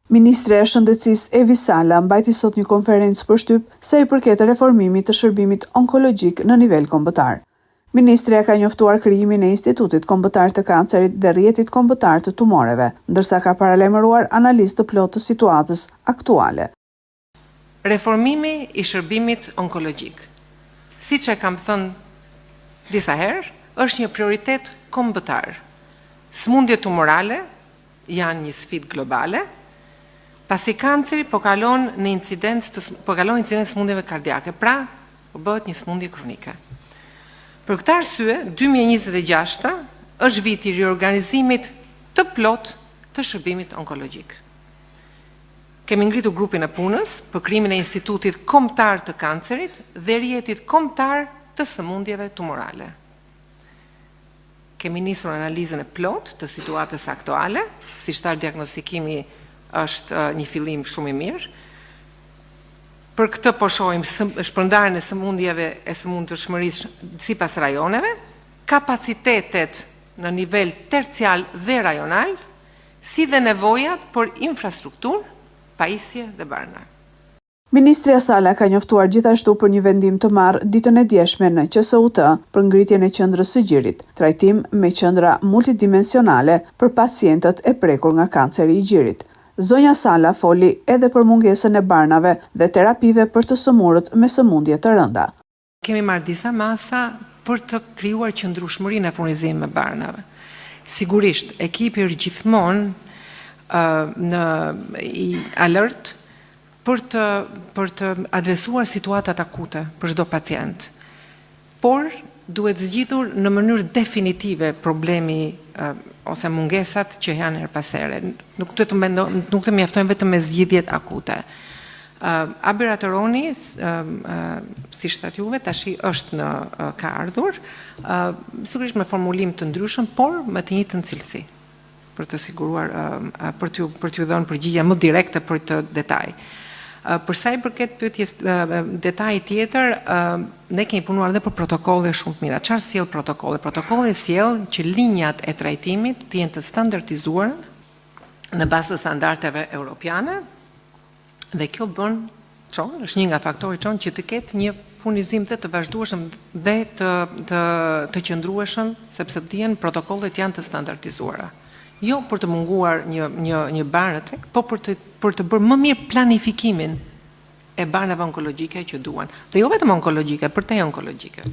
Ministre e Shëndetësisë Evi Sala mbajti sot një konferencë për shtyp sa i përket reformimit të shërbimit onkologjik në nivel kombëtar. Ministria ka njoftuar krijimin e Institutit Kombëtar të Kancerit dhe Rrjetit Kombëtar të Tumoreve, ndërsa ka paralajmëruar analizë të plotë të situatës aktuale. Reformimi i shërbimit onkologjik, siç e kam thënë disa herë, është një prioritet kombëtar. Sëmundjet tumorale janë një sfidë globale, pasi kanceri po kalon incidencë sëmundjeve kardiake, pra po bëhet një sëmundje kronike. Për këtë arsye, 2026 është viti i riorganizimit të plot të shërbimit onkologjik. Kemi ngritur grupin e punës për krijimin e Institutit Kombëtar të Kancerit dhe Rrjetit Kombëtar të Sëmundjeve Tumorale. Kemi nisur analizën e plot të situatës aktuale, siç thash, diagnostikimi është një fillim shumë i mirë. Për këtë po shohim shpërndarjen e sëmundjeve e sëmundshmërisë sipas rajoneve, kapacitetet në nivel tercial dhe rajonal, si dhe nevojat për infrastrukturë, pajisje dhe barna. Ministria Sala ka njoftuar gjithashtu për një vendim të marrë ditën e djeshme në QSUT për ngritjen e qendrës së gjirit, trajtim me qendra multidimensionale për pacientët e prekur nga kanceri i gjirit. Zonja Sala foli edhe për mungesën e barnave dhe terapive për të sëmurët me sëmundje të rënda. Kemi marrë disa masa për të krijuar qëndrueshmërinë e furnizimit me barnave. Sigurisht, ekipi është gjithmonë i alert për të adresuar situatat akute për çdo pacient. Por duhet zgjidhur në mënyrë definitive problemi ose mungesat që janë her pas here. Nuk të mjaftojnë vetëm me zgjidhjet akute. Abir Ateroni, si shtat juve, tashi është ka ardhur, sigurisht me formulim të ndryshëm, por me të njëjtën cilësi, për të siguruar, për t'ju dhënë përgjigje më direkte për të detaj. Për sa i përket pyetjes detaj tjetër, ne kemi punuar edhe për protokolle shumë të mira. Çfarë sjell protokolle? Protokolle sjell që linjat e trajtimit të jenë të standardizuara në bazë të standardeve europiane dhe kjo është një nga faktorët që të ketë një furnizim të vazhdueshëm dhe të qëndrueshëm, sepse dihen protokollet janë të standardizuara. Jo për të munguar një barë treg, po për të bërë më mirë planifikimin e barëve onkologjike që duan. Dhe jo vetëm onkologjike, për te onkologjike.